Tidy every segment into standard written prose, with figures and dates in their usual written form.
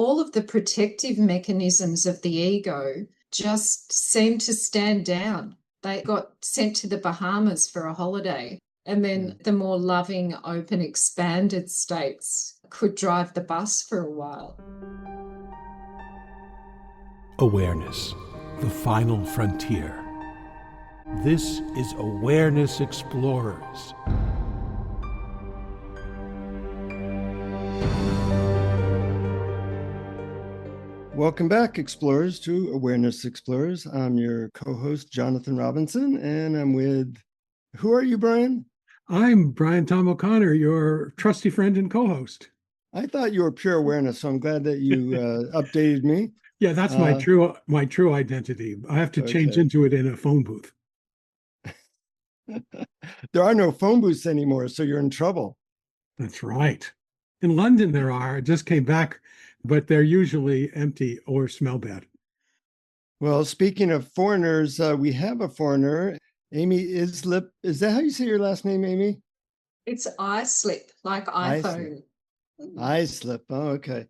all of the protective mechanisms of the ego just seemed to stand down. They got sent to the Bahamas for a holiday. And then the more loving, open, expanded states could drive the bus for a while. Awareness, the final frontier. This is Awareness Explorers. Welcome back, Explorers, to Awareness Explorers. I'm your co-host, Jonathan Robinson, and I'm with, who are you, Brian? I'm Brian Tom O'Connor, your trusty friend and co-host. I thought you were Pure Awareness, so I'm glad that you updated me. Yeah, that's my true identity. I have to change into it in a phone booth. There are no phone booths anymore, so you're in trouble. That's right. In London, there are. I just came back, but they're usually empty or smell bad. Well, speaking of foreigners, we have a foreigner, Amy Islip. Is that how you say your last name, Amy? It's Islip, like iPhone. Islip. Oh, okay.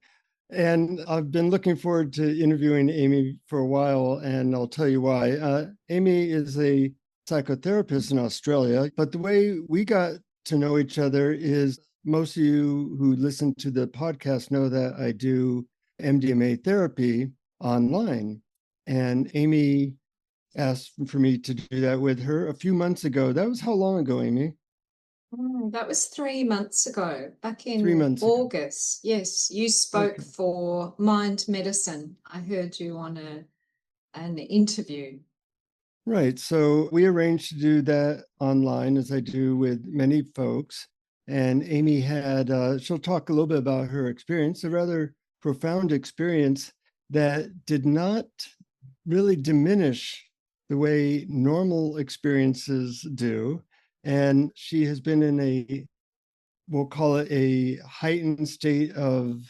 And I've been looking forward to interviewing Amy for a while, and I'll tell you why. Amy is a psychotherapist in Australia, but the way we got to know each other is most of you who listen to the podcast know that I do MDMA therapy online. And Amy asked for me to do that with her a few months ago. That was how long ago, Amy? That was 3 months ago, back in 3 months August. Ago. Yes, you spoke for Mind Medicine. I heard you on an interview. Right. So we arranged to do that online, as I do with many folks. And Amy had, she'll talk a little bit about her experience, a rather profound experience that did not really diminish the way normal experiences do. And she has been in a, we'll call it a heightened state of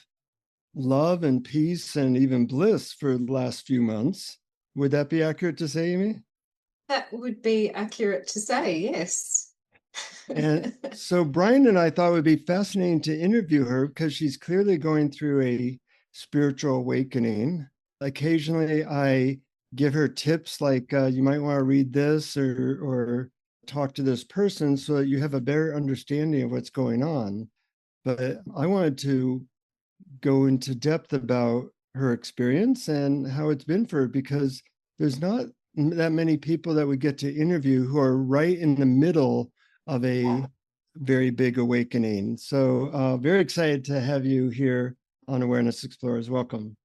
love and peace and even bliss for the last few months. Would that be accurate to say, Amy? That would be accurate to say, yes. And so Brian and I thought it would be fascinating to interview her because she's clearly going through a spiritual awakening. Occasionally I give her tips like you might want to read this or talk to this person so that you have a better understanding of what's going on. But I wanted to go into depth about her experience and how it's been for her, because there's not that many people that we get to interview who are right in the middle of a very big awakening. So very excited to have you here on Awareness Explorers. Welcome.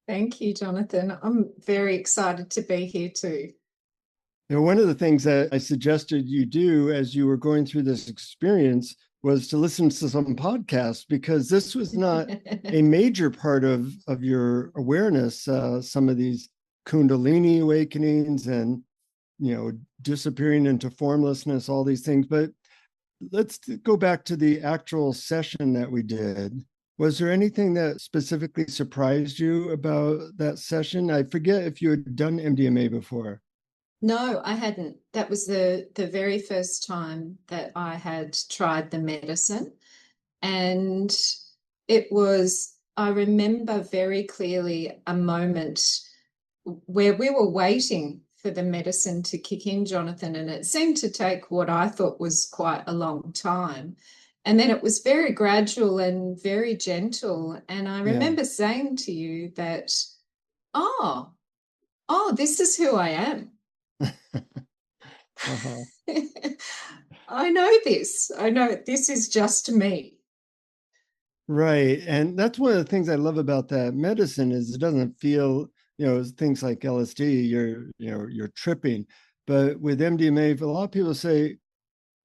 Thank you, Jonathan. I'm very excited to be here too. Now, one of the things that I suggested you do as you were going through this experience was to listen to some podcasts, because this was not a major part of your awareness. Some of these Kundalini awakenings and, disappearing into formlessness, all these things. But let's go back to the actual session that we did. Was there anything that specifically surprised you about that session? I forget if you had done MDMA before. No, I hadn't. That was the very first time that I had tried the medicine. And I remember very clearly a moment where we were waiting for the medicine to kick in, Jonathan, and it seemed to take what I thought was quite a long time. And then it was very gradual and very gentle. And I remember saying to you that, oh, this is who I am. I know this. I know this is just me. Right. And that's one of the things I love about that medicine is it doesn't feel, things like LSD, you're tripping. But with MDMA, a lot of people say,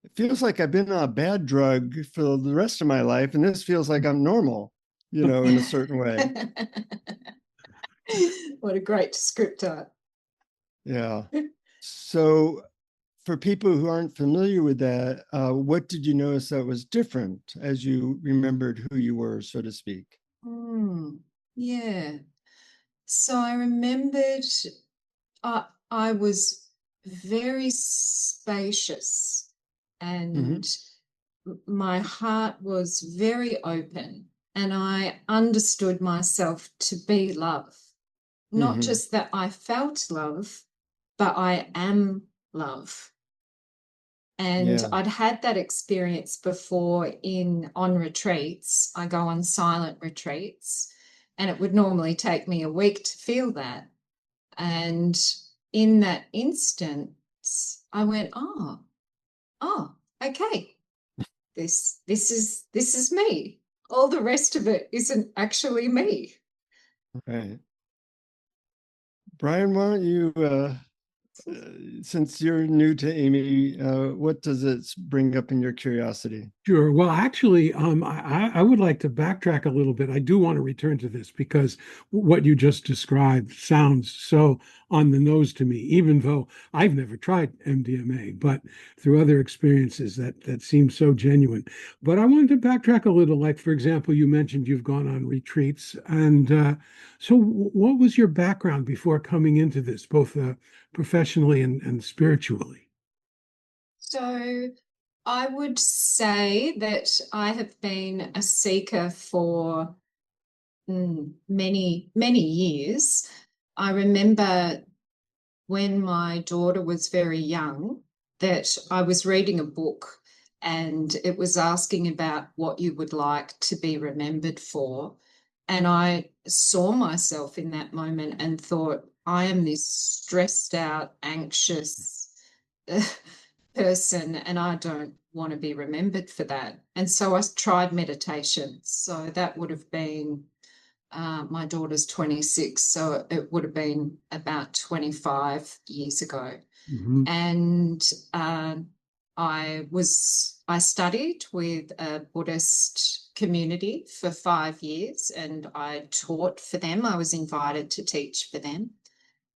it feels like I've been on a bad drug for the rest of my life, and this feels like I'm normal, in a certain way. What a great descriptor. Yeah. So for people who aren't familiar with that, what did you notice that was different as you remembered who you were, so to speak? Yeah. So I remembered I was very spacious and my heart was very open. and I understood myself to be love. Not Mm-hmm. just that I felt love, but I am love. And Yeah. I'd had that experience before on retreats. I go on silent retreats, and it would normally take me a week to feel that. And in that instance, I went, okay, this is me. All the rest of it isn't actually me. Right. Brian, why don't you, since you're new to Amy, what does it bring up in your curiosity? Sure. Well, actually, I would like to backtrack a little bit. I do want to return to this because what you just described sounds so on the nose to me, even though I've never tried MDMA, but through other experiences that seem so genuine. But I wanted to backtrack a little. Like, for example, you mentioned you've gone on retreats. And so what was your background before coming into this, both professionally and spiritually? So I would say that I have been a seeker for many, many years. I remember when my daughter was very young that I was reading a book, and it was asking about what you would like to be remembered for. And I saw myself in that moment and thought, I am this stressed out, anxious person, and I don't want to be remembered for that. And so I tried meditation. So that would have been my daughter's 26, so it would have been about 25 years ago. Mhm. And I studied with a Buddhist community for 5 years, and I taught for them. I was invited to teach for them.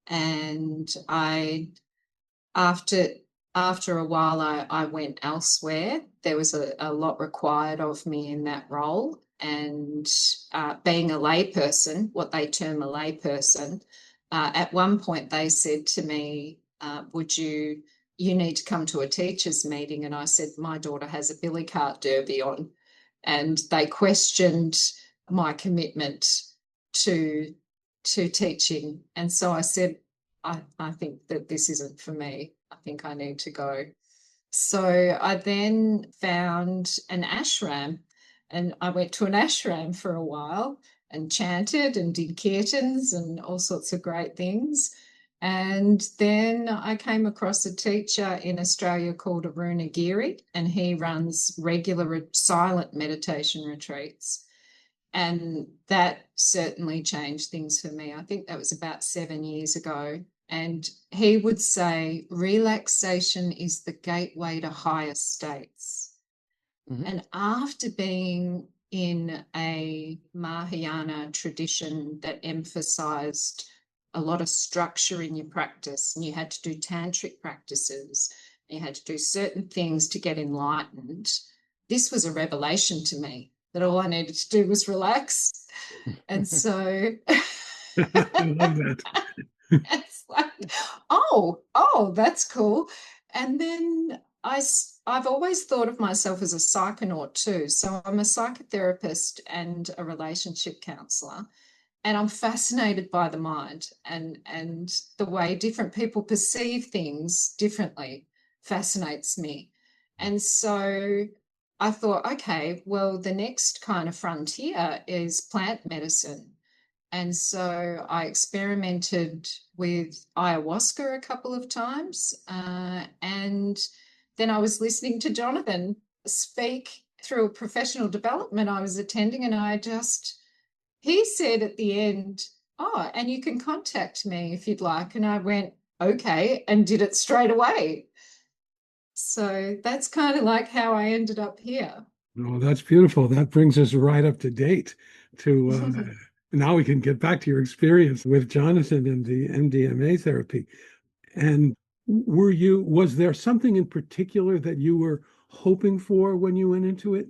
And after after a while, I went elsewhere. There was a lot required of me in that role. And being a layperson, what they term a layperson, at one point they said to me, you need to come to a teachers' meeting. And I said, my daughter has a billy cart derby on. And they questioned my commitment to teaching. And so I said, I think that this isn't for me. I think I need to go. So I then found an ashram, and I went to an ashram for a while and chanted and did kirtans and all sorts of great things. And then I came across a teacher in Australia called Aruna Giri, and he runs regular silent meditation retreats. And that certainly changed things for me. I think that was about 7 years ago. And he would say, relaxation is the gateway to higher states. Mm-hmm. And after being in a Mahayana tradition that emphasized a lot of structure in your practice, and you had to do tantric practices, you had to do certain things to get enlightened, this was a revelation to me that all I needed to do was relax. And so I love that. it's like, oh, that's cool. And then I've always thought of myself as a psychonaut too. So I'm a psychotherapist and a relationship counselor. And I'm fascinated by the mind, and the way different people perceive things differently fascinates me. And so I thought, okay, well, the next kind of frontier is plant medicine. And so I experimented with ayahuasca a couple of times. And then I was listening to Jonathan speak through a professional development I was attending. And he said at the end, oh, and you can contact me if you'd like. And I went, okay, and did it straight away. So that's kind of like how I ended up here. Oh, that's beautiful. That brings us right up to date to now we can get back to your experience with Jonathan and the MDMA therapy. And was there something in particular that you were hoping for when you went into it?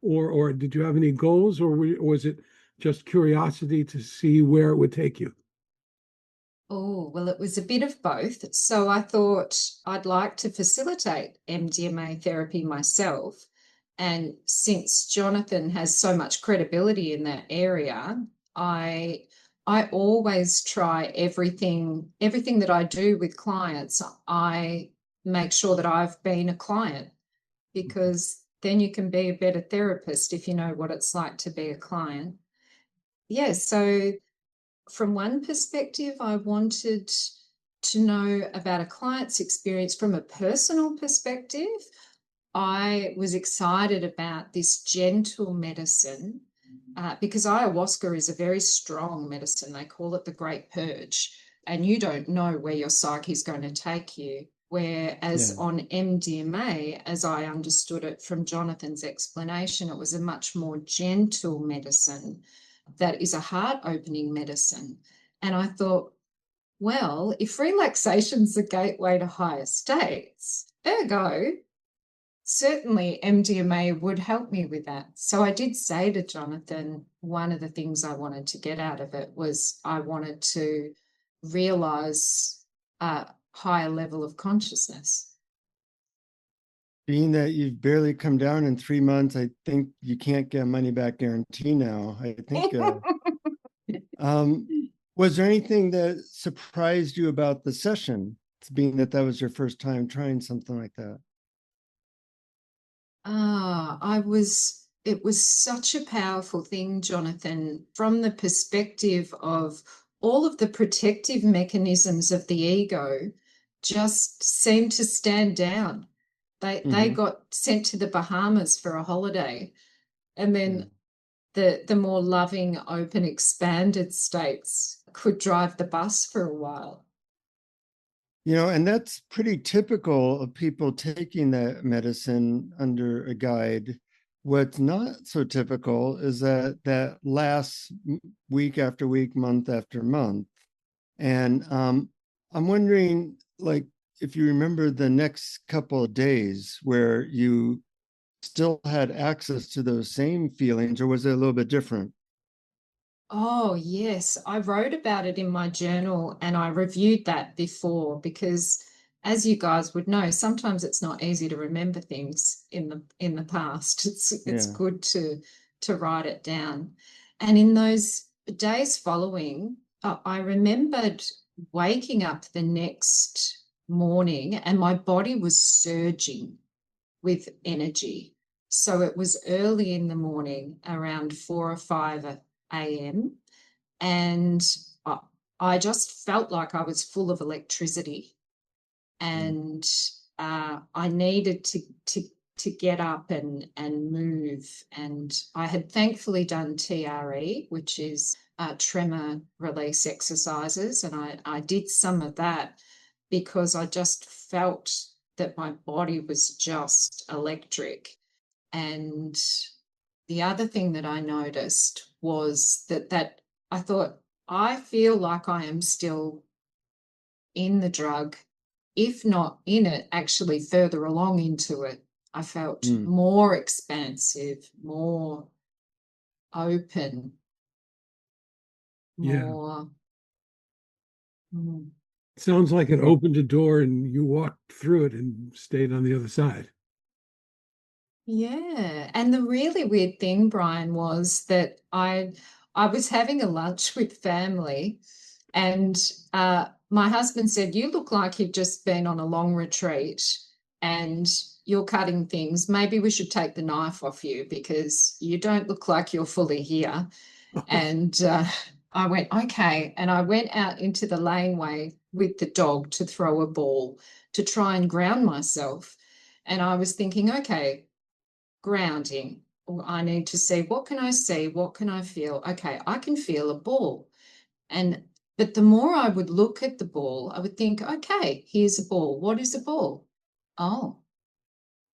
Or did you have any goals, or was it just curiosity to see where it would take you? Oh, well, it was a bit of both. So I thought I'd like to facilitate MDMA therapy myself. And since Jonathan has so much credibility in that area, I always try everything that I do with clients. I make sure that I've been a client, because then you can be a better therapist if you know what it's like to be a client. Yeah, so from one perspective, I wanted to know about a client's experience. From a personal perspective, I was excited about this gentle medicine because ayahuasca is a very strong medicine. They call it the Great Purge, and you don't know where your psyche is going to take you. Whereas on MDMA, as I understood it from Jonathan's explanation, it was a much more gentle medicine that is a heart-opening medicine. And I thought, well, if relaxation's the gateway to higher states, ergo, certainly MDMA would help me with that. So I did say to Jonathan, one of the things I wanted to get out of it was I wanted to realize a higher level of consciousness. Being that you've barely come down in 3 months, I think you can't get a money back guarantee now. I think, was there anything that surprised you about the session, being that that was your first time trying something like that? It was such a powerful thing, Jonathan, from the perspective of all of the protective mechanisms of the ego just seemed to stand down. They got sent to the Bahamas for a holiday. And then the more loving, open, expanded states could drive the bus for a while. And that's pretty typical of people taking that medicine under a guide. What's not so typical is that lasts week after week, month after month. And I'm wondering, like, if you remember the next couple of days where you still had access to those same feelings, or was it a little bit different? Oh, yes. I wrote about it in my journal and I reviewed that before because, as you guys would know, sometimes it's not easy to remember things in the past. It's good to write it down. And in those days following, I remembered waking up the next morning and my body was surging with energy. So it was early in the morning, around 4 or 5 a.m. And I just felt like I was full of electricity, and I needed to get up and move. And I had thankfully done TRE, which is tremor release exercises, and I did some of that because I just felt that my body was just electric. And the other thing that I noticed was that I thought, I feel like I am still in the drug, if not in it, actually further along into it. I felt more expansive, more open, more. Sounds like it opened a door and you walked through it and stayed on the other side. Yeah. And the really weird thing, Brian, was that I was having a lunch with family, and my husband said, "You look like you've just been on a long retreat and you're cutting things. Maybe we should take the knife off you because you don't look like you're fully here." And I went, okay. And I went out into the laneway with the dog to throw a ball to try and ground myself. And I was thinking, okay, grounding. I need to see, what can I see? What can I feel? Okay, I can feel a ball. But the more I would look at the ball, I would think, okay, here's a ball. What is a ball? Oh,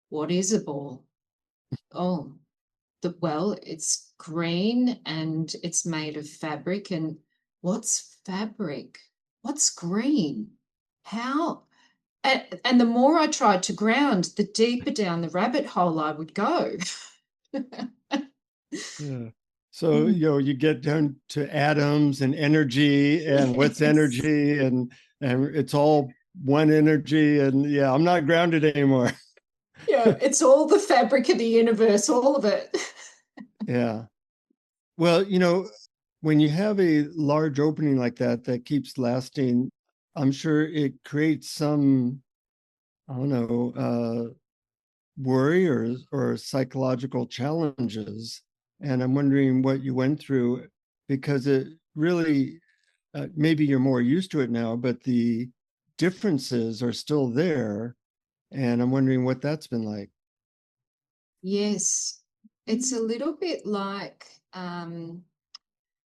what is a ball? Oh, well, it's green and it's made of fabric. And what's fabric? What's green? How? And the more I tried to ground, the deeper down the rabbit hole I would go. Yeah. So, you get down to atoms and energy and what's energy, and it's all one energy. And I'm not grounded anymore. Yeah, it's all the fabric of the universe, all of it. Yeah. Well, when you have a large opening like that that keeps lasting, I'm sure it creates some, I don't know, worry or psychological challenges. And I'm wondering what you went through, because it really, maybe you're more used to it now, but the differences are still there. And I'm wondering what that's been like. Yes, it's a little bit like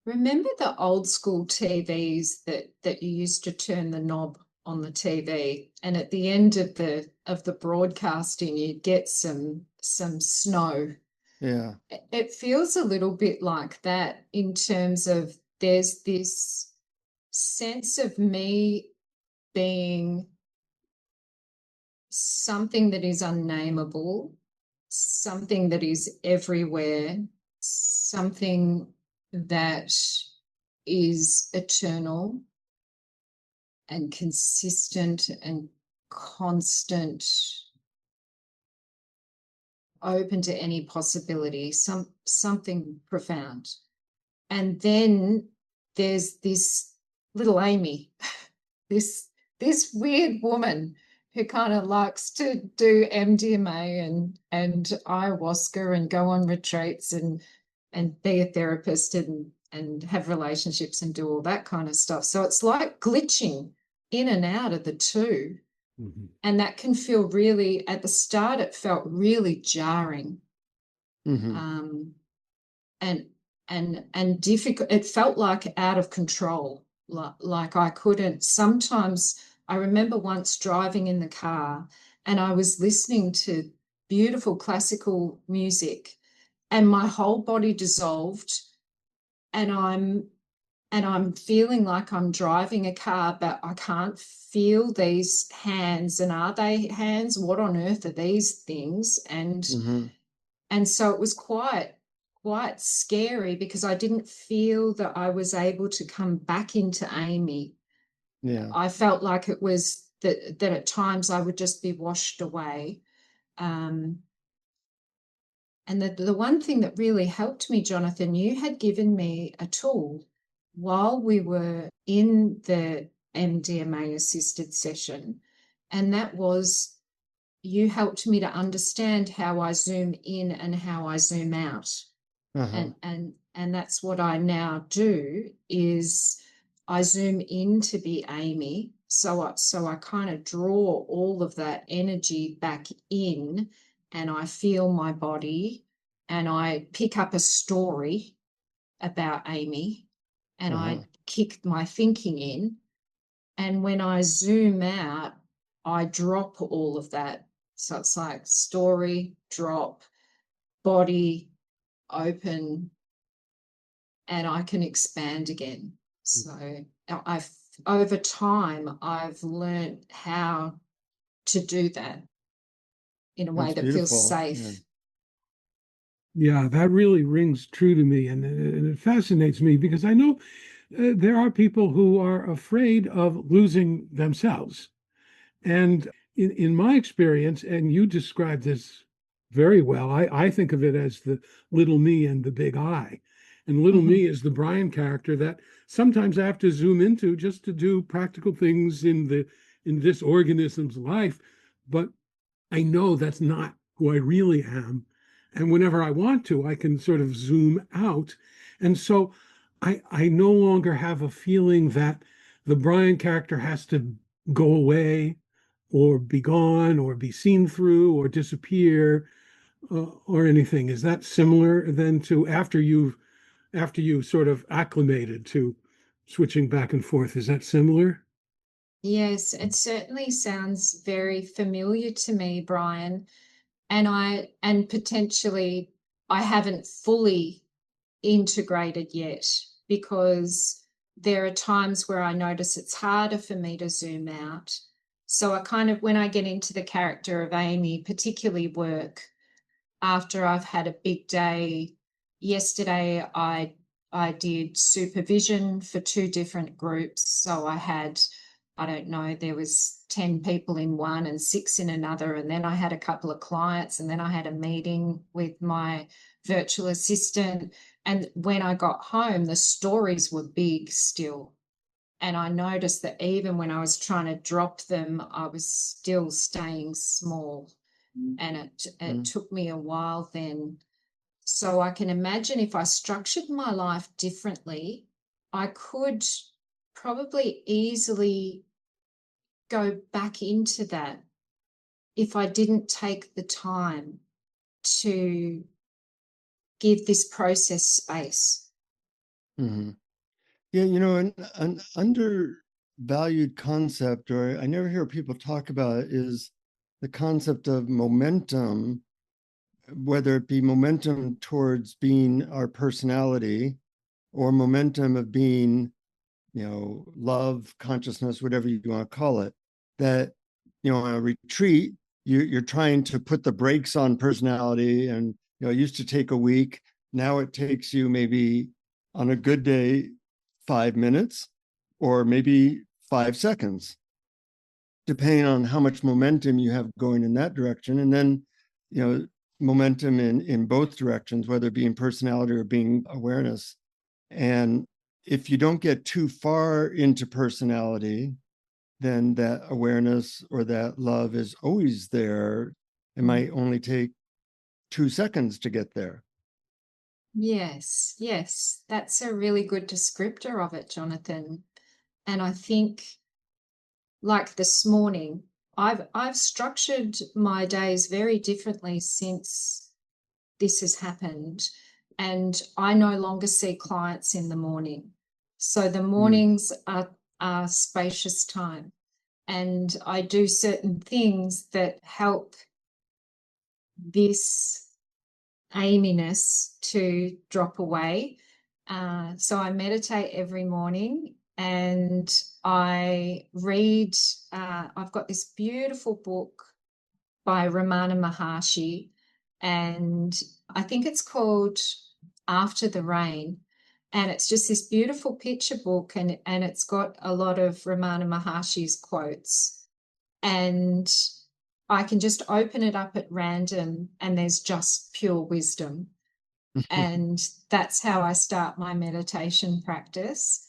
remember the old school TVs that you used to turn the knob on the TV, and at the end of the broadcasting you'd get some snow. Yeah. It feels a little bit like that, in terms of there's this sense of me being something that is unnameable, something that is everywhere, something that is eternal and consistent and constant, open to any possibility, something profound. And then there's this little Amy, this weird woman who kind of likes to do MDMA and ayahuasca and go on retreats and be a therapist and have relationships and do all that kind of stuff. So it's like glitching in and out of the two. Mm-hmm. And that can feel really, at the start, it felt really jarring. Mm-hmm. And difficult. It felt like out of control. Like I couldn't. Sometimes I remember once driving in the car and I was listening to beautiful classical music and my whole body dissolved, and I'm feeling like I'm driving a car, but I can't feel these hands. And are they hands? What on earth are these things? Mm-hmm. And so it was quite scary, because I didn't feel that I was able to come back into Amy. Yeah. I felt like it was that at times I would just be washed away. And the one thing that really helped me, Jonathan, you had given me a tool while we were in the MDMA assisted session, and that was, you helped me to understand how I zoom in and how I zoom out. Uh-huh. And that's what I now do, is I zoom in to be Amy. So I kind of draw all of that energy back in, and I feel my body, and I pick up a story about Amy, and Uh-huh. I kick my thinking in. And when I zoom out, I drop all of that. So it's like story, drop, body, open, and I can expand again. So I've over time I've learned how to do that in a way That's that feels beautiful. Yeah. safe. Yeah, that really rings true to me, and it fascinates me because I know there are people who are afraid of losing themselves. And in my experience, and you described this very well, I think of it as the little me and the big I. And little Mm-hmm. me is the Brian character that sometimes I have to zoom into just to do practical things in this organism's life. But I know that's not who I really am. And whenever I want to, I can sort of zoom out. And so I no longer have a feeling that the Brian character has to go away or be gone or be seen through or disappear or anything. Is that similar then to after you sort of acclimated to switching back and forth? Is that similar? Yes, it certainly sounds very familiar to me, Brian. And potentially I haven't fully integrated yet, because there are times where I notice it's harder for me to zoom out. So I kind of, when I get into the character of Amy, particularly work, after I've had a big day. Yesterday I did supervision for two different groups. So I had I don't know, there was 10 people in one and 6 in another. And then I had a couple of clients, and then I had a meeting with my virtual assistant. And when I got home, the stories were big still. And I noticed that even when I was trying to drop them, I was still staying small. And it took me a while then. So I can imagine if I structured my life differently, I could probably easily go back into that if I didn't take the time to give this process space. Mm-hmm. Yeah, an undervalued concept, or I never hear people talk about it, is the concept of momentum, whether it be momentum towards being our personality or momentum of being, love, consciousness, whatever you want to call it, that, on a retreat, you're trying to put the brakes on personality. And, it used to take a week. Now it takes you maybe on a good day, 5 minutes or maybe 5 seconds, depending on how much momentum you have going in that direction. And then, momentum in both directions, whether it be in personality or being awareness. And if you don't get too far into personality, then that awareness or that love is always there. It might only take 2 seconds to get there. Yes, that's a really good descriptor of it, Jonathan. And I think, like this morning, I've structured my days very differently since this has happened, and I no longer see clients in the morning. So the mornings are spacious time, and I do certain things that help this aiminess to drop away. So I meditate every morning, and I read, I've got this beautiful book by Ramana Maharshi, and I think it's called After the Rain. And it's just this beautiful picture book, and it's got a lot of Ramana Maharshi's quotes. And I can just open it up at random, and there's just pure wisdom. And that's how I start my meditation practice.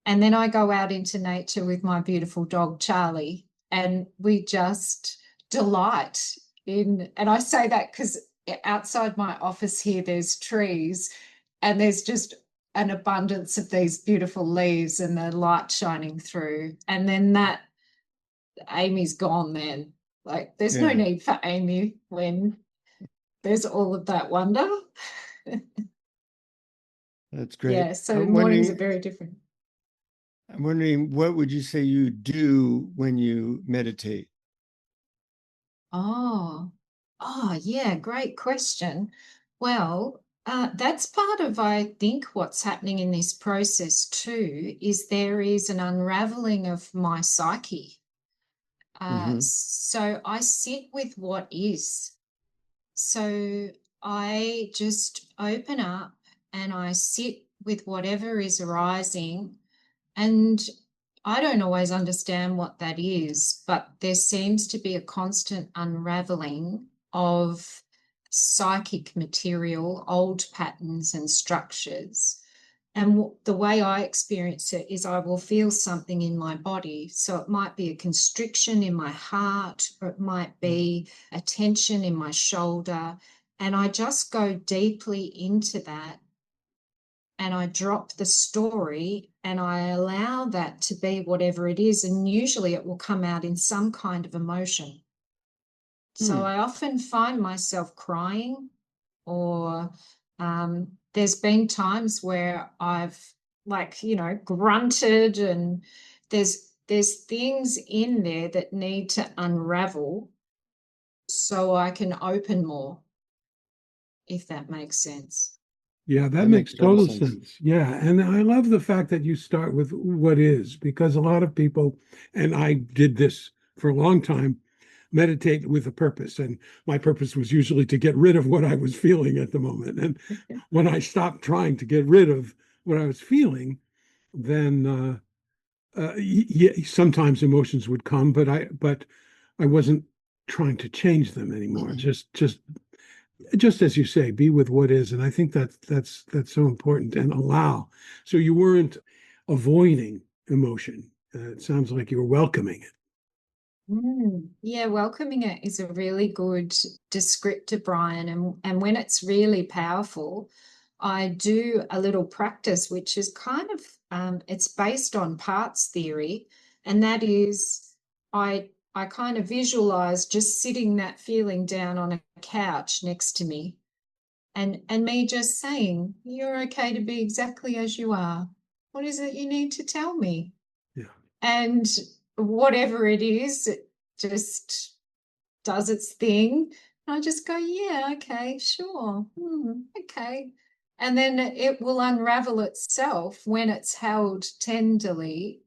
And then I go out into nature with my beautiful dog, Charlie, and we just delight in, and I say that because outside my office here, there's trees, and there's just an abundance of these beautiful leaves and the light shining through. And then that Amy's gone then. Like, there's no need for Amy when there's all of that wonder. That's great. Yeah, so mornings are very different. I'm wondering, what would you say you do when you meditate? Oh, yeah, great question. Well, that's part of, I think, what's happening in this process too, is there is an unraveling of my psyche. So I sit with what is. So I just open up and I sit with whatever is arising. And I don't always understand what that is, but there seems to be a constant unraveling of psychic material, old patterns and structures. And the way I experience it is I will feel something in my body. So it might be a constriction in my heart, or it might be a tension in my shoulder. And I just go deeply into that, and I drop the story, and I allow that to be whatever it is. And usually it will come out in some kind of emotion. So I often find myself crying, or there's been times where I've grunted, and there's things in there that need to unravel so I can open more, if that makes sense. Yeah, that makes total sense. Yeah. And I love the fact that you start with what is, because a lot of people, and I did this for a long time, meditate with a purpose. And my purpose was usually to get rid of what I was feeling at the moment. And when I stopped trying to get rid of what I was feeling, then Yeah, sometimes emotions would come, but I wasn't trying to change them anymore. Just as you say, be with what is, and I think that's so important. And allow. So you weren't avoiding emotion. It sounds like you were welcoming it. Yeah, welcoming it is a really good descriptor, Brian. And when it's really powerful, I do a little practice, which is kind of it's based on parts theory, and that is I kind of visualize just sitting that feeling down on a couch next to me, and me just saying, "You're okay to be exactly as you are. What is it you need to tell me?" Yeah. And whatever it is, it just does its thing. And I just go, yeah, okay, sure. Okay. And then it will unravel itself when it's held tenderly,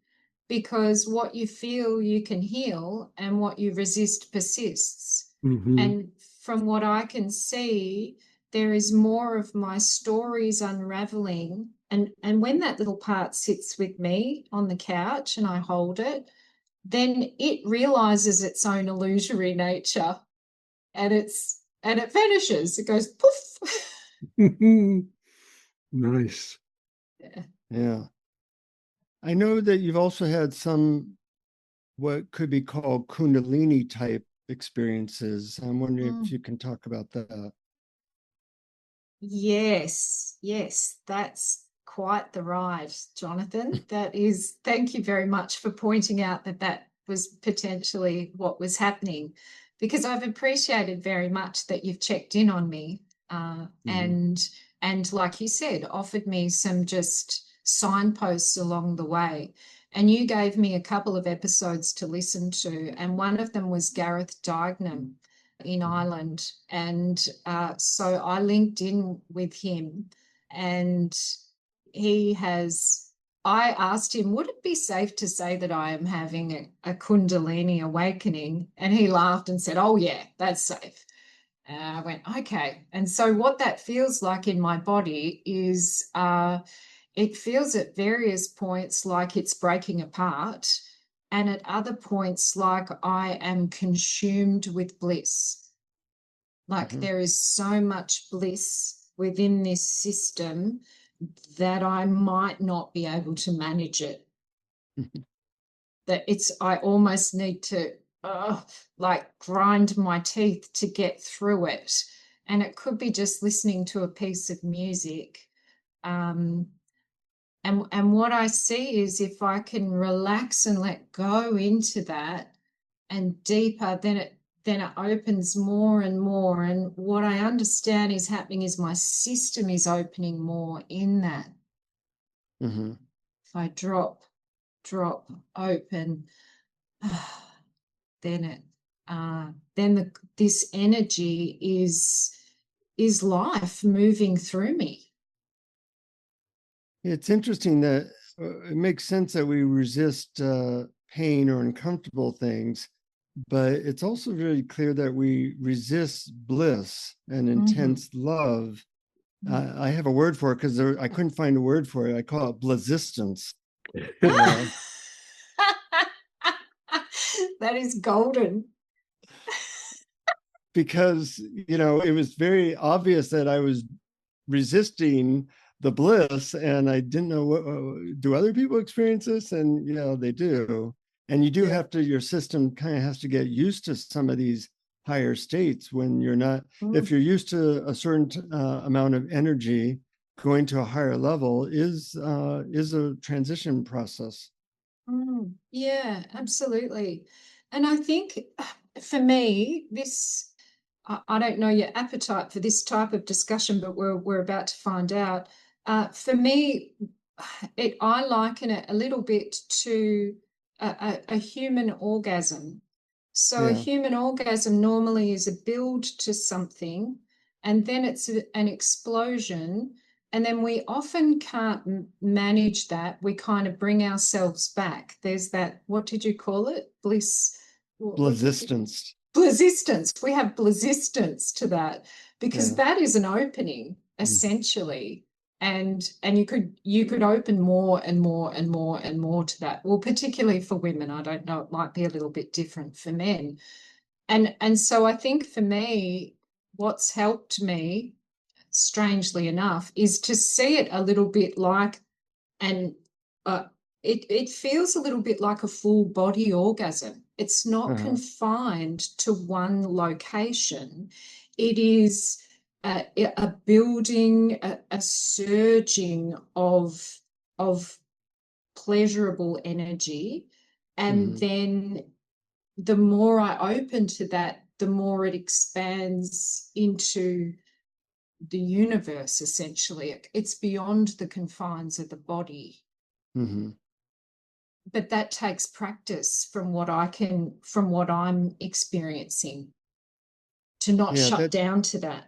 because what you feel you can heal and what you resist persists. Mm-hmm. And from what I can see, there is more of my stories unraveling. And when that little part sits with me on the couch and I hold it, then it realizes its own illusory nature, and it vanishes. It goes poof. Nice. Yeah. Yeah. I know that you've also had some what could be called Kundalini type experiences. I'm wondering if you can talk about that. Yes, that's quite the ride, Jonathan. That is, thank you very much for pointing out that that was potentially what was happening, because I've appreciated very much that you've checked in on me, and like you said, offered me some just signposts along the way. And you gave me a couple of episodes to listen to, and one of them was Gareth Dignam in Ireland. And so I linked in with him, and I asked him, would it be safe to say that I am having a Kundalini awakening? And he laughed and said, oh, yeah, that's safe. And I went, okay. And so what that feels like in my body is it feels at various points like it's breaking apart, and at other points like I am consumed with bliss. Like there is so much bliss within this system that I might not be able to manage it. That I almost need to like grind my teeth to get through it. And it could be just listening to a piece of music. And what I see is if I can relax and let go into that and deeper, then it opens more and more. And what I understand is happening is my system is opening more in that. Mm-hmm. If I drop, open, then this energy is life moving through me. It's interesting that it makes sense that we resist pain or uncomfortable things, but it's also very clear that we resist bliss and intense love. I have a word for it because I couldn't find a word for it. I call it blissistance. That is golden. Because, it was very obvious that I was resisting the bliss, and I didn't know what do other people experience this, and they do, and you do have to, your system kind of has to get used to some of these higher states when you're not, if you're used to a certain amount of energy, going to a higher level is a transition process. Yeah, absolutely. And I think for me, I don't know your appetite for this type of discussion, but we're about to find out. For me, I liken it a little bit to a human orgasm. So a human orgasm normally is a build to something, and then it's an explosion, and then we often can't manage that. We kind of bring ourselves back. There's that, what did you call it? Blissistance. Blissistance. We have blissistance to that, because that is an opening, essentially. and you could open more and more and more and more to that. Well, particularly for women, I don't know, it might be a little bit different for men. And so I think for me, what's helped me, strangely enough, is to see it a little bit like, and it feels a little bit like a full body orgasm. It's not confined to one location. It is a building, a surging of pleasurable energy, and then the more I open to that, the more it expands into the universe. Essentially, it's beyond the confines of the body. But that takes practice, from what I'm experiencing, to not shut down to that.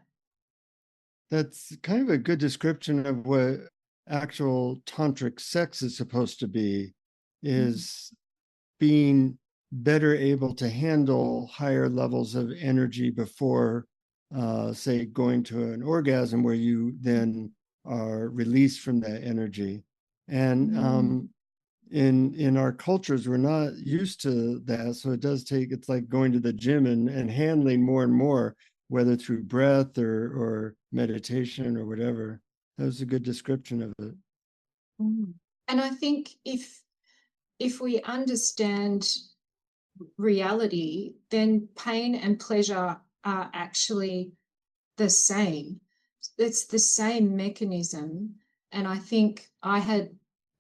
That's kind of a good description of what actual tantric sex is supposed to be, is being better able to handle higher levels of energy before, say, going to an orgasm where you then are released from that energy. And in our cultures, we're not used to that. So it does take, it's like going to the gym and handling more and more, whether through breath or meditation or whatever. That was a good description of it. And I think if we understand reality, then pain and pleasure are actually the same. It's the same mechanism. And I think I had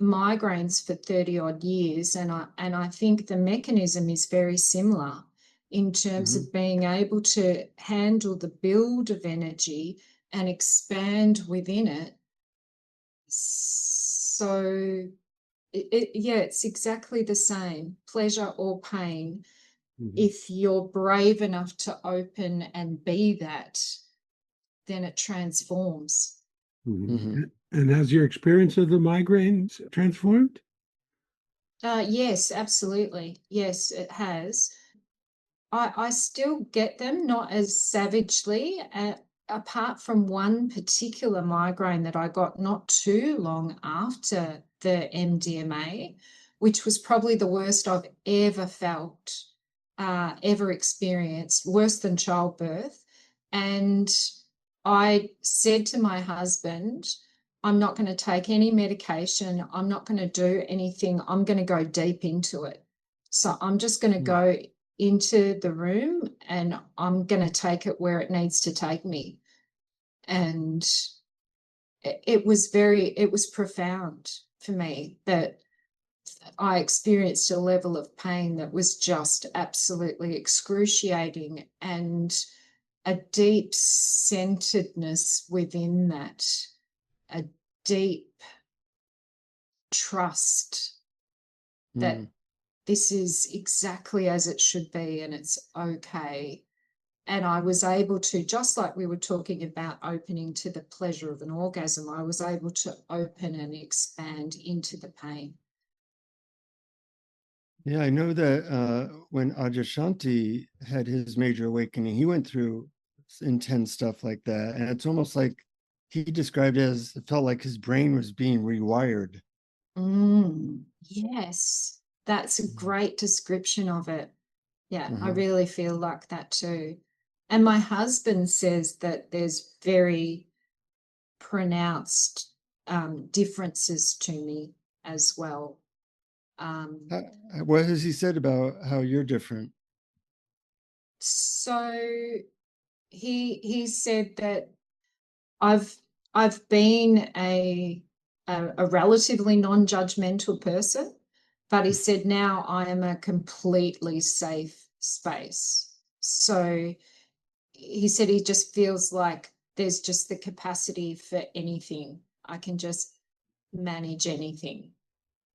migraines for 30 odd years, and I think the mechanism is very similar in terms of being able to handle the build of energy and expand within it. So it's exactly the same, pleasure or pain. If you're brave enough to open and be that, then it transforms. And has your experience of the migraines transformed? Yes, absolutely. Yes, it has. I still get them, not as savagely, apart from one particular migraine that I got not too long after the MDMA, which was probably the worst I've ever felt, ever experienced, worse than childbirth. And I said to my husband, I'm not going to take any medication. I'm not going to do anything. I'm going to go deep into it. So I'm just going to go into the room and I'm going to take it where it needs to take me. And it was profound for me that I experienced a level of pain that was just absolutely excruciating, and a deep centeredness within that, a deep trust that this is exactly as it should be and it's okay. And I was able to, just like we were talking about opening to the pleasure of an orgasm, I was able to open and expand into the pain. Yeah, I know that when Adyashanti had his major awakening, he went through intense stuff like that. And it's almost like he described it as, it felt like his brain was being rewired. Yes, that's a great description of it. Yeah, I really feel like that too. And my husband says that there's very pronounced differences to me as well. What has he said about how you're different? So he said that I've been a relatively non-judgmental person, but he said now I am a completely safe space. So he said he just feels like there's just the capacity for anything. I can just manage anything.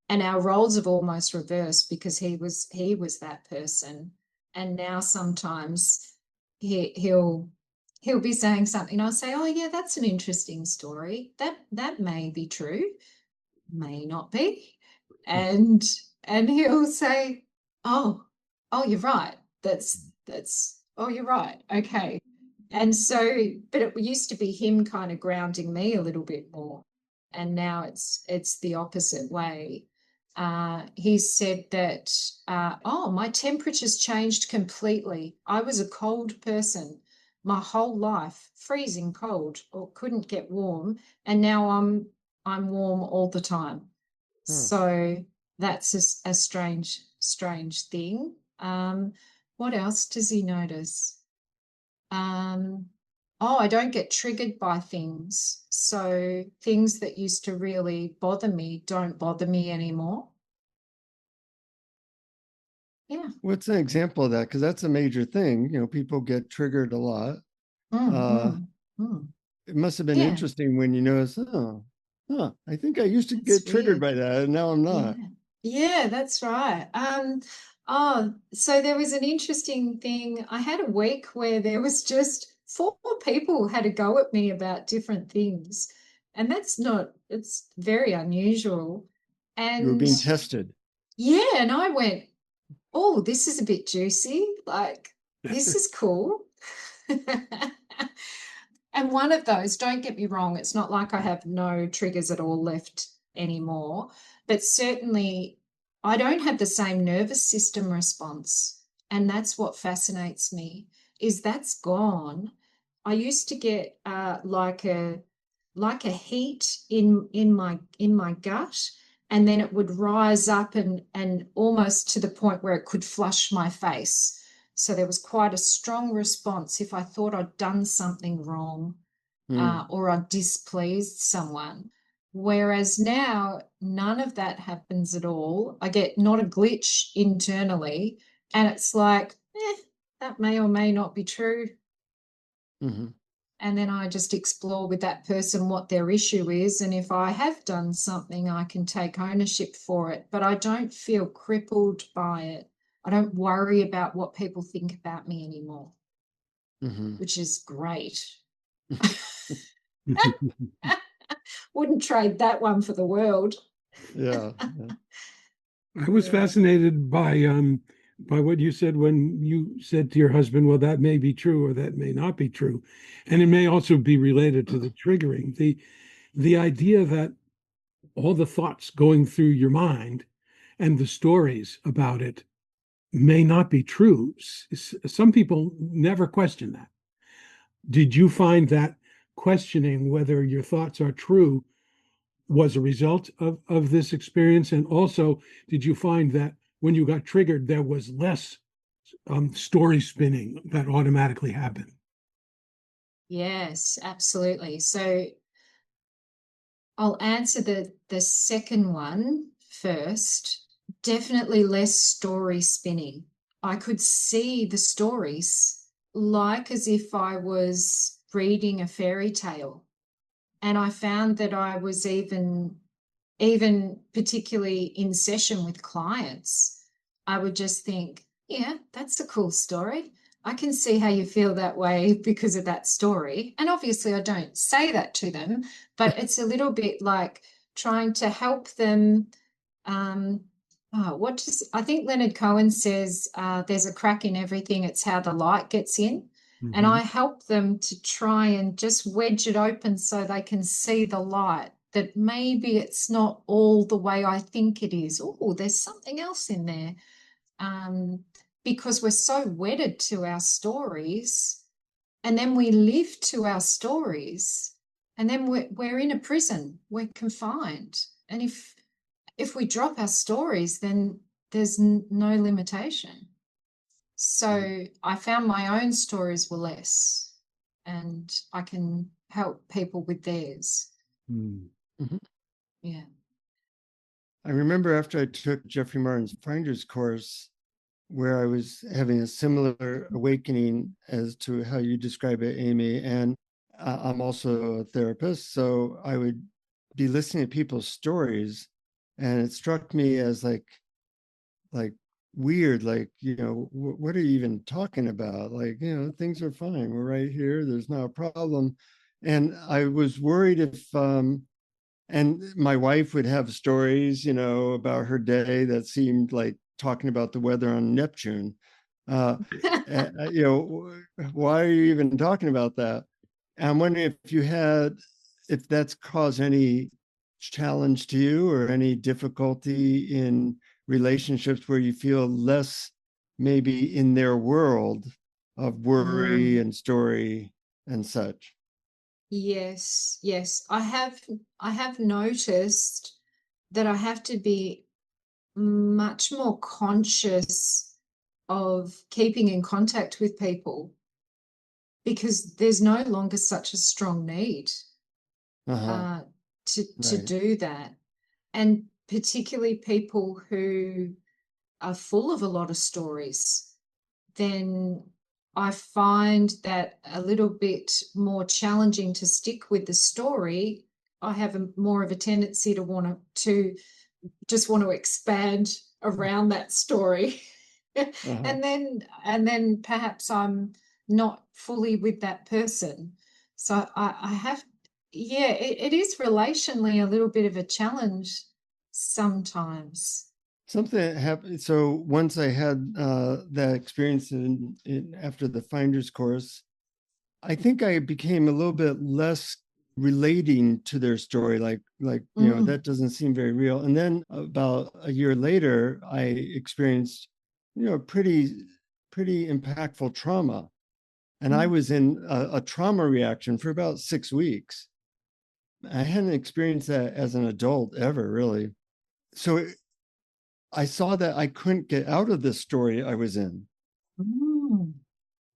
And our roles have almost reversed, because he was that person, and now sometimes he'll be saying something, I'll say, oh yeah, that's an interesting story, that may be true, may not be, and he'll say, oh you're right, that's oh, you're right, okay. And so, but it used to be him kind of grounding me a little bit more. and now it's the opposite way. He said that, oh, my temperature's changed completely. I was a cold person my whole life, freezing cold or couldn't get warm, and now I'm warm all the time. So that's a strange thing. What else does he notice? Oh, I don't get triggered by things. So things that used to really bother me don't bother me anymore. Yeah. What's an example of that? Because that's a major thing. You know, people get triggered a lot. It must have been Yeah. interesting when you notice, I think I used to get triggered by that, and now I'm not. Yeah, that's right. So there was an interesting thing. I had a week where there was just 4 people had a go at me about different things. And it's very unusual. You were And being tested. yeah, and I went, oh, this is a bit juicy. Like, this is cool. And one of those, don't get me wrong, it's not like I have no triggers at all left anymore, but certainly I don't have the same nervous system response. And that's what fascinates me, is that's gone. I used to get like a heat in my gut, and then it would rise up and almost to the point where it could flush my face. So there was quite a strong response if I thought I'd done something wrong, or I'd displeased someone. Whereas now, none of that happens at all. I get not a glitch internally, and it's like, that may or may not be true. And then I just explore with that person what their issue is. And if I have done something, I can take ownership for it. But I don't feel crippled by it. I don't worry about what people think about me anymore, which is great. Wouldn't trade that one for the world. Yeah. I was fascinated by what you said when you said to your husband, well, that may be true or that may not be true. And it may also be related to the triggering. The idea that all the thoughts going through your mind and the stories about it may not be true. Some people never question that. Did you find that questioning whether your thoughts are true was a result of this experience? And also, did you find that when you got triggered, there was less story spinning that automatically happened? Yes, absolutely. So I'll answer the second one first. Definitely less story spinning. I could see the stories like as if I was reading a fairy tale. And I found that I was even particularly in session with clients, I would just think, yeah, that's a cool story. I can see how you feel that way because of that story. And obviously, I don't say that to them, but it's a little bit like trying to help them. I think Leonard Cohen says, there's a crack in everything. It's how the light gets in. And I help them to try and just wedge it open so they can see the light, that maybe it's not all the way I think it is. Oh, there's something else in there. Because we're so wedded to our stories, and then we live to our stories, and then we're in a prison, we're confined. And if we drop our stories, then there's no limitation. So I found my own stories were less, and I can help people with theirs. Yeah. I remember after I took Jeffrey Martin's Finders course, where I was having a similar awakening as to how you describe it, Amy. And I'm also a therapist, so I would be listening to people's stories, and it struck me as like weird, like, you know, what are you even talking about? Like, you know, things are fine. We're right here. There's no problem. And I was worried if, and my wife would have stories, you know, about her day that seemed like talking about the weather on Neptune. You know, why are you even talking about that? And I'm wondering if that's caused any challenge to you, or any difficulty in relationships where you feel less maybe in their world of worry Mm. and story and such? Yes, yes. I have noticed that I have to be much more conscious of keeping in contact with people because there's no longer such a strong need Uh-huh. uh, to Right. do that. And particularly people who are full of a lot of stories, then I find that a little bit more challenging to stick with the story. I have more of a tendency to just want to expand around that story. Uh-huh. And then perhaps I'm not fully with that person. So I have, yeah, it is relationally a little bit of a challenge sometimes. Something that happened. So once I had that experience in after the Finder's course, I think I became a little bit less relating to their story, like Mm. that doesn't seem very real. And then about a year later, I experienced pretty impactful trauma, and I Mm. was in a trauma reaction for about 6 weeks. I hadn't experienced that as an adult ever, really. So I saw that I couldn't get out of this story I was in. Mm.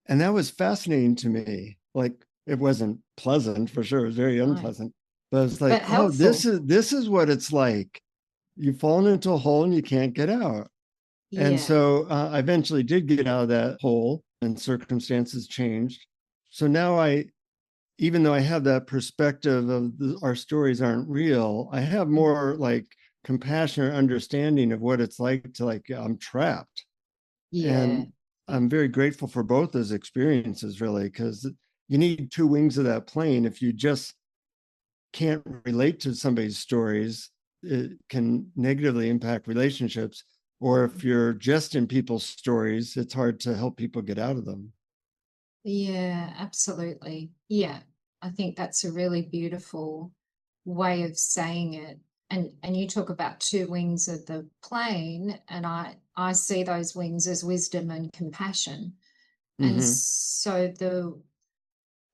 And that was fascinating to me. Like, it wasn't pleasant for sure. It was very No, unpleasant. But it's but like, oh, this helpful. is this is what it's like. You've fallen into a hole and you can't get out. And Yeah. so I eventually did get out of that hole, and circumstances changed. So now even though I have that perspective of our stories aren't real, I have more like compassion or understanding of what it's like to, like, I'm trapped. Yeah. And I'm very grateful for both those experiences, really, because you need two wings of that plane. If you just can't relate to somebody's stories, it can negatively impact relationships. Or if you're just in people's stories, it's hard to help people get out of them. Yeah, absolutely. Yeah. I think that's a really beautiful way of saying it. And you talk about two wings of the plane, and I see those wings as wisdom and compassion. And Mm-hmm. so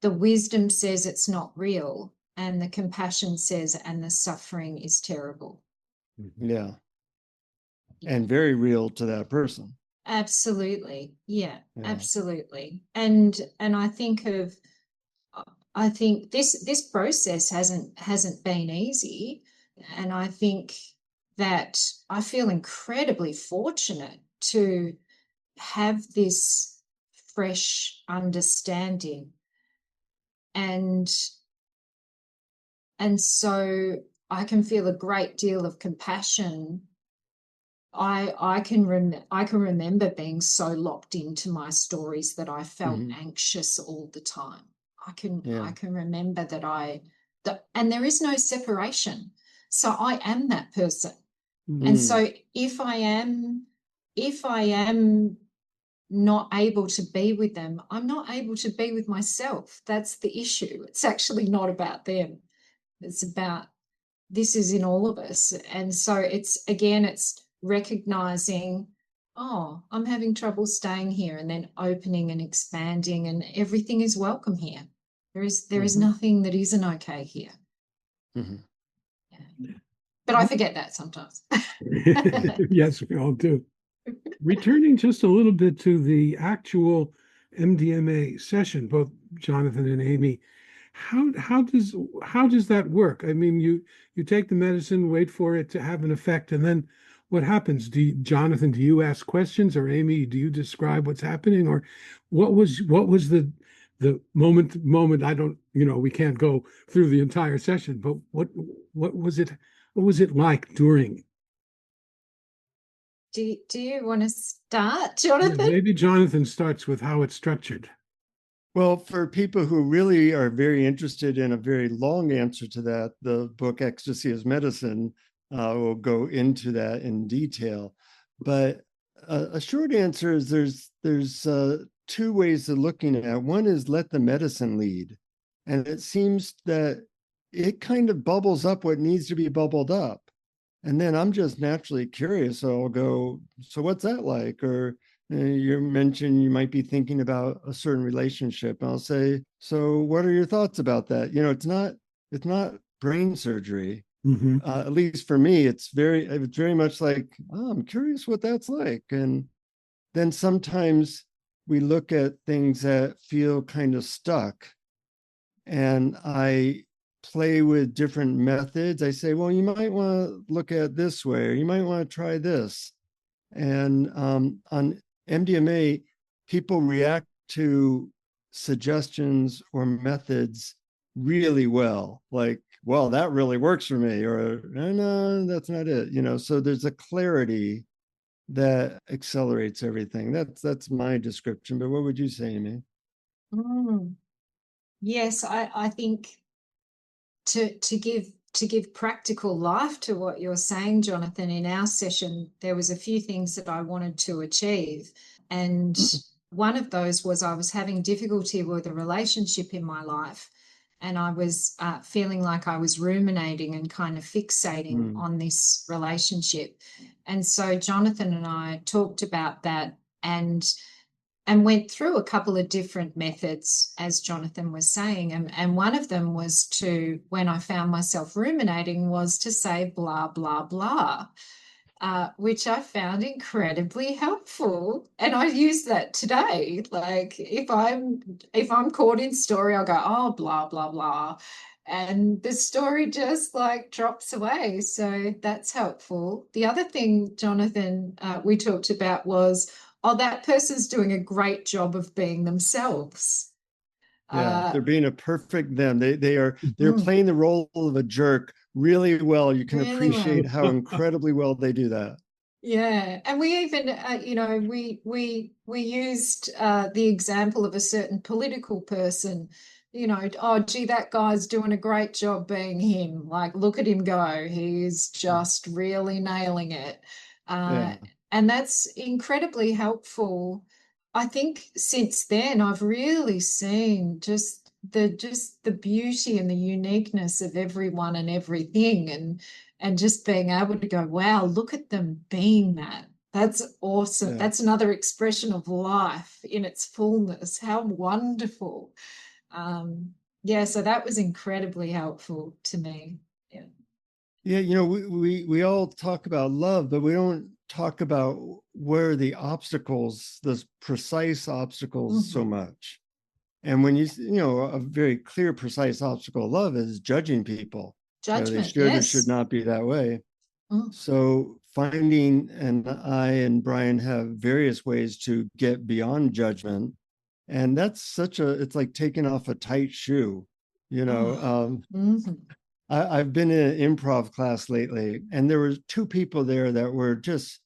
the wisdom says it's not real, and the compassion says and the suffering is terrible. Yeah. Yeah. And very real to that person. Absolutely. Yeah, Yeah. absolutely. And I think this process hasn't been easy, and I think that I feel incredibly fortunate to have this fresh understanding, and so I can feel a great deal of compassion. I can remember being so locked into my stories that I felt Mm-hmm. anxious all the time. Yeah. I can remember and there is no separation. So I am that person. And Mm. so if I am not able to be with them, I'm not able to be with myself. That's the issue. It's actually not about them. It's about this is in all of us. And so it's recognizing, oh, I'm having trouble staying here, and then opening and expanding, and everything is welcome here. There is Mm-hmm. nothing that isn't okay here. Mm-hmm. Yeah. But I forget that sometimes. Yes, we all do. Returning just a little bit to the actual MDMA session, both Jonathan and Amy, how does that work? I mean, you take the medicine, wait for it to have an effect, and then what happens? Jonathan, do you ask questions, or Amy, do you describe what's happening, or what was the moment? I don't, we can't go through the entire session, but what was it? What was it like during? Do you want to start, Yeah, Jonathan? maybe Jonathan starts with how it's structured. Well, for people who really are very interested in a very long answer to that, the book Ecstasy as Medicine will go into that in detail. But a short answer is there's two ways of looking at it. One is let the medicine lead. And it seems that it kind of bubbles up what needs to be bubbled up. And then I'm just naturally curious. So I'll go, so what's that like? Or you mentioned you might be thinking about a certain relationship. And I'll say, so what are your thoughts about that? It's not brain surgery. Mm-hmm. At least for me, it's very much like, oh, I'm curious what that's like. And then sometimes we look at things that feel kind of stuck, and I play with different methods. I say, well, you might want to look at this way, or you might want to try this. And on MDMA, people react to suggestions or methods really well. Like, well, that really works for me, or no, that's not it. So there's a clarity that accelerates everything. That's my description. But what would you say, Amy? Mm. Yes, I think to give practical life to what you're saying, Jonathan, in our session, there was a few things that I wanted to achieve. And one of those was I was having difficulty with a relationship in my life. And I was feeling like I was ruminating and kind of fixating on this relationship. And so Jonathan and I talked about that and went through a couple of different methods, as Jonathan was saying. And one of them was to, when I found myself ruminating, was to say blah, blah, blah, which I found incredibly helpful. And I use that today. Like if I'm caught in story, I'll go, oh, blah, blah, blah. And the story just like drops away. So that's helpful. The other thing, Jonathan, we talked about was, oh, that person's doing a great job of being themselves. Yeah, they're being a perfect them. They're Mhm. playing the role of a jerk really well. You can Really appreciate well. how incredibly well they do that. Yeah, and we even, we used the example of a certain political person. Oh, gee, that guy's doing a great job being him. Like, look at him go. He's just really nailing it. Uh, Yeah. and that's incredibly helpful. I think since then I've really seen just the beauty and the uniqueness of everyone and everything, and just being able to go, wow, look at them being that. That's awesome. Yeah. That's another expression of life in its fullness. How wonderful. Yeah, so that was incredibly helpful to me. Yeah. Yeah, we all talk about love, but we don't talk about where the obstacles, those precise obstacles so Mhm. much. And when a very clear, precise obstacle of love is judging people. They Judgment, should or should yes. not be that way. Mm. So finding, and I and Brian have various ways to get beyond judgment. And that's it's like taking off a tight shoe. You know, Oh. um, Mhm. I've been in an improv class lately, and there was two people there that were just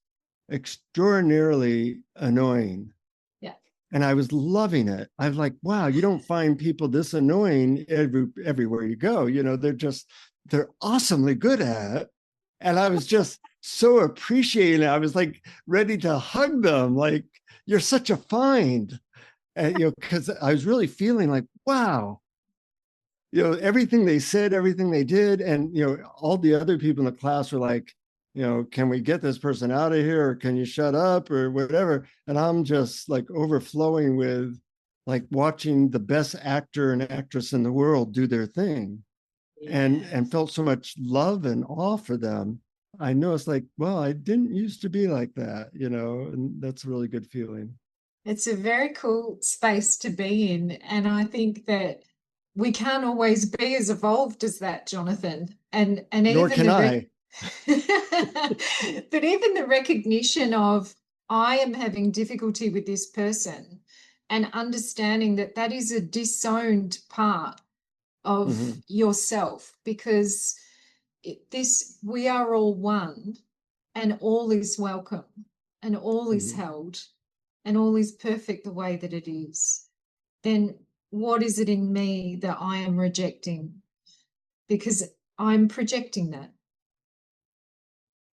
extraordinarily annoying. Yeah. And I was loving it. I was like, wow, you don't find people this annoying everywhere you go. They're awesomely good at it. And I was just so appreciating it. I was like ready to hug them. Like, you're such a find. And because I was really feeling like, wow, everything they said, everything they did. And all the other people in the class were like, can we get this person out of here, or can you shut up, or whatever? And I'm just like overflowing with like watching the best actor and actress in the world do their thing, and Yes. felt so much love and awe for them. I know it's like, well, I didn't used to be like that, and that's a really good feeling. It's a very cool space to be in. And I think that we can't always be as evolved as that, Jonathan. And Nor even can the I. but even the recognition of I am having difficulty with this person, and understanding that that is a disowned part of Mm-hmm. yourself, because this we are all one, and all is welcome, and all is Mm-hmm. held, and all is perfect the way that it is. Then what is it in me that I am rejecting? Because I'm projecting that.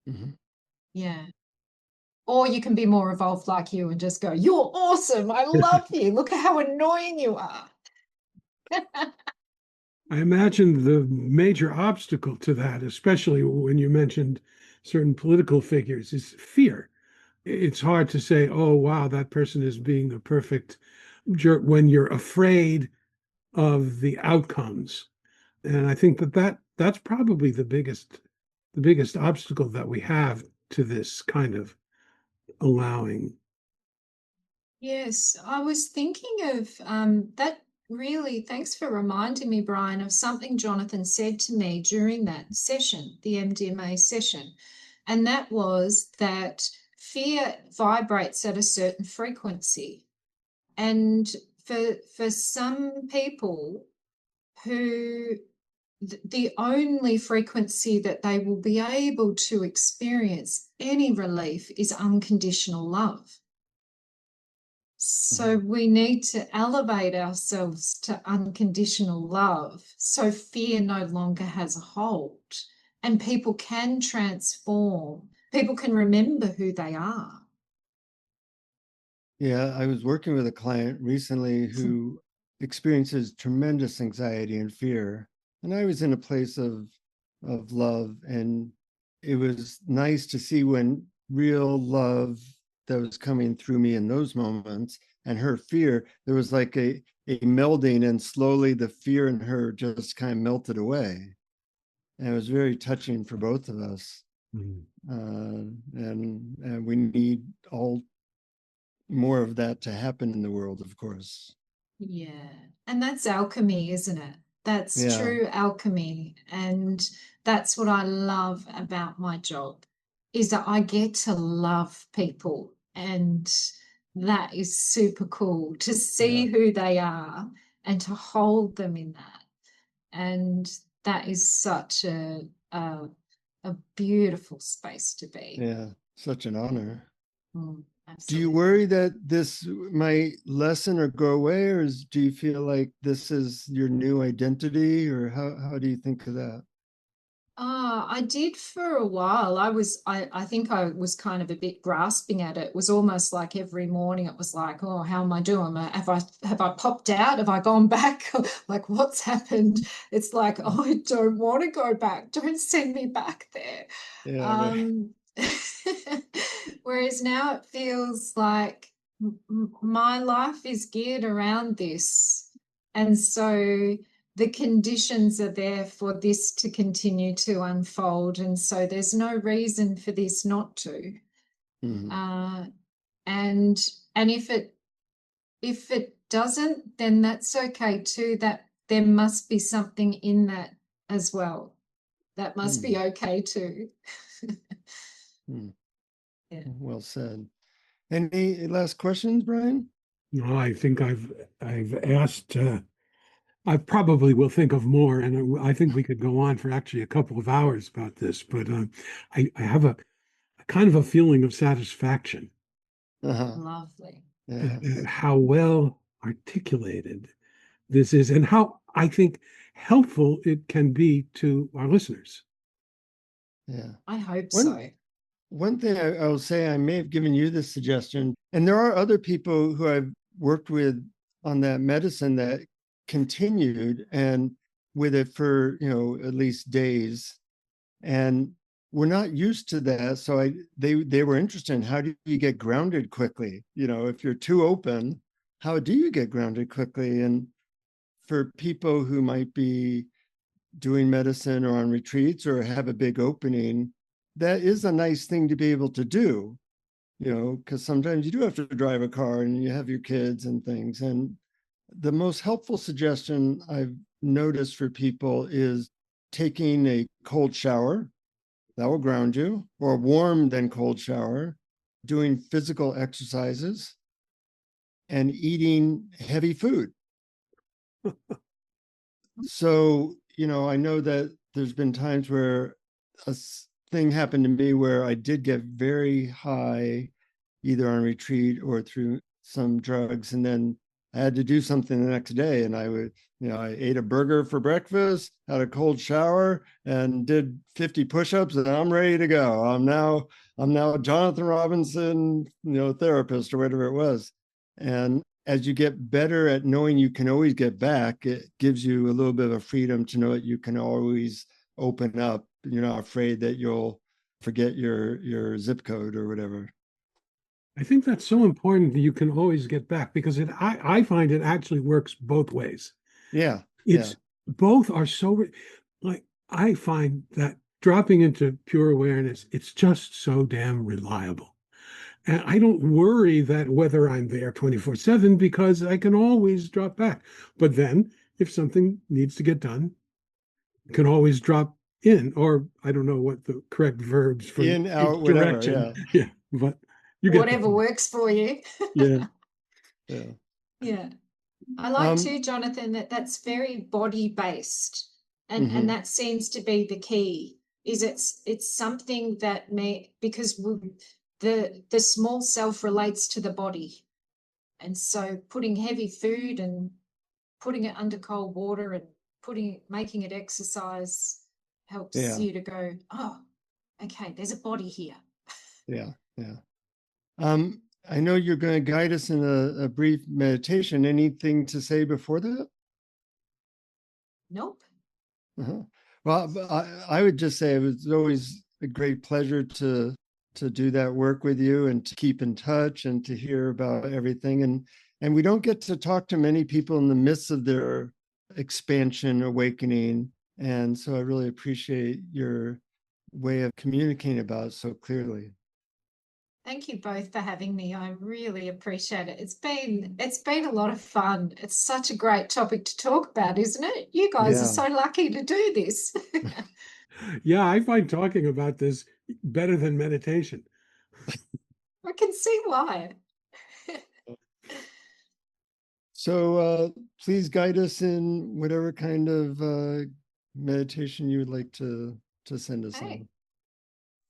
Mm-hmm. Yeah. Or you can be more evolved like you and just go, you're awesome. I love you. Look at how annoying you are. I imagine the major obstacle to that, especially when you mentioned certain political figures, is fear. It's hard to say, oh, wow, that person is being a perfect jerk when you're afraid of the outcomes. And I think that's probably the biggest obstacle that we have to this kind of allowing. Yes, I was thinking of that really, thanks for reminding me, Brian, of something Jonathan said to me during that session, the MDMA session. And that was that fear vibrates at a certain frequency. And for some people who the only frequency that they will be able to experience any relief is unconditional love. So we need to elevate ourselves to unconditional love so fear no longer has a hold and people can transform. People can remember who they are. Yeah, I was working with a client recently who experiences tremendous anxiety and fear. And I was in a place of love. And it was nice to see when real love that was coming through me in those moments and her fear, there was like a melding, and slowly the fear in her just kind of melted away. And it was very touching for both of us. Mm. And we need all more of that to happen in the world, of course. Yeah. And that's alchemy, isn't it? That's Yeah. true alchemy. And that's what I love about my job is that I get to love people. And that is super cool to see Yeah. who they are and to hold them in that. And that is such a beautiful space to be. Yeah. Such an honor. Do you Absolutely. worry that this might lessen or go away, or do you feel like this is your new identity, or how do you think of that? I did for a while. I think I was kind of a bit grasping at it. It was almost like every morning it was like, oh, how am I doing? Have I popped out? Have I gone back? Like, what's happened? It's like, oh, I don't want to go back. Don't send me back there. Yeah, right. Um, whereas now it feels like my life is geared around this. And so the conditions are there for this to continue to unfold. And so there's no reason for this not to. Mhm. And if it doesn't, then that's okay too. That there must be something in that as well. That must be okay too. Mm. Yeah. Well said. Any last questions, Brian? No, I think I've asked. I probably will think of more, and I think we could go on for actually a couple of hours about this. But I have a kind of a feeling of satisfaction Uh-huh. Lovely. Yes. at how well articulated this is, and how I think helpful it can be to our listeners. Yeah. I hope One so. one thing I will say, I may have given you this suggestion, and there are other people who I've worked with on that medicine that continued and with it for, at least days. And we're not used to that. So they were interested in, how do you get grounded quickly? If you're too open, how do you get grounded quickly? And for people who might be doing medicine or on retreats or have a big opening, that is a nice thing to be able to do, because sometimes you do have to drive a car and you have your kids and things. And the most helpful suggestion I've noticed for people is taking a cold shower. That will ground you, or warm then cold shower, doing physical exercises, and eating heavy food. So, I know that there's been times where a thing happened to me where I did get very high, either on retreat or through some drugs. And then I had to do something the next day. And I ate a burger for breakfast, had a cold shower, and did 50 push-ups, and I'm ready to go. I'm now a Jonathan Robinson, therapist or whatever it was. And as you get better at knowing you can always get back, it gives you a little bit of freedom to know that you can always open up. You're not afraid that you'll forget your zip code or whatever. I think that's so important that you can always get back, because I find it actually works both ways. Yeah. Yeah. It's both are so like I find that dropping into pure awareness, it's just so damn reliable. And I don't worry that whether I'm there 24/7, because I can always drop back. But then if something needs to get done, I can always drop in, or I don't know what the correct verbs for In, out, each whatever. direction. Yeah. Yeah, but you get the Whatever point. works for you. Yeah. Yeah. Yeah. I like Um, too, Jonathan, that that's very body based, and mhm. that seems to be the key. Is it's something that may, because the small self relates to the body, and so putting heavy food and putting it under cold water and making it exercise helps Yeah. you to go, oh, okay, there's a body here. Yeah. Yeah. I know you're going to guide us in a brief meditation. Anything to say before that? Nope. Uh-huh. Well, I would just say it was always a great pleasure to do that work with you and to keep in touch and to hear about everything. And we don't get to talk to many people in the midst of their expansion, awakening. And so I really appreciate your way of communicating about it so clearly. Thank you both for having me. I really appreciate it. It's been a lot of fun. It's such a great topic to talk about, isn't it? You guys are Yeah. so lucky to do this. Yeah, I find talking about this better than meditation. I can see why. So please guide us in whatever kind of meditation you would like to send us Okay. on.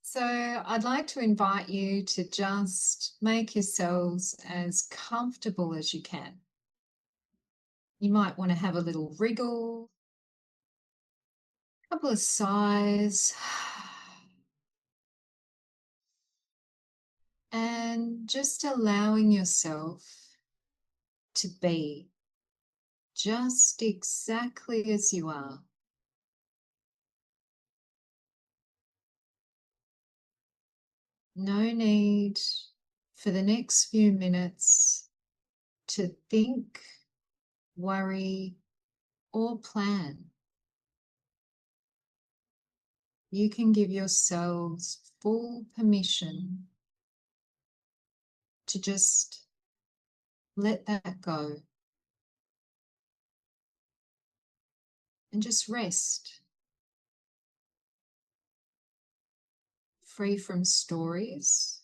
So I'd like to invite you to just make yourselves as comfortable as you can. You might want to have a little wriggle, a couple of sighs, and just allowing yourself to be just exactly as you are. No need for the next few minutes to think, worry, or plan. You can give yourselves full permission to just let that go and just rest, free from stories,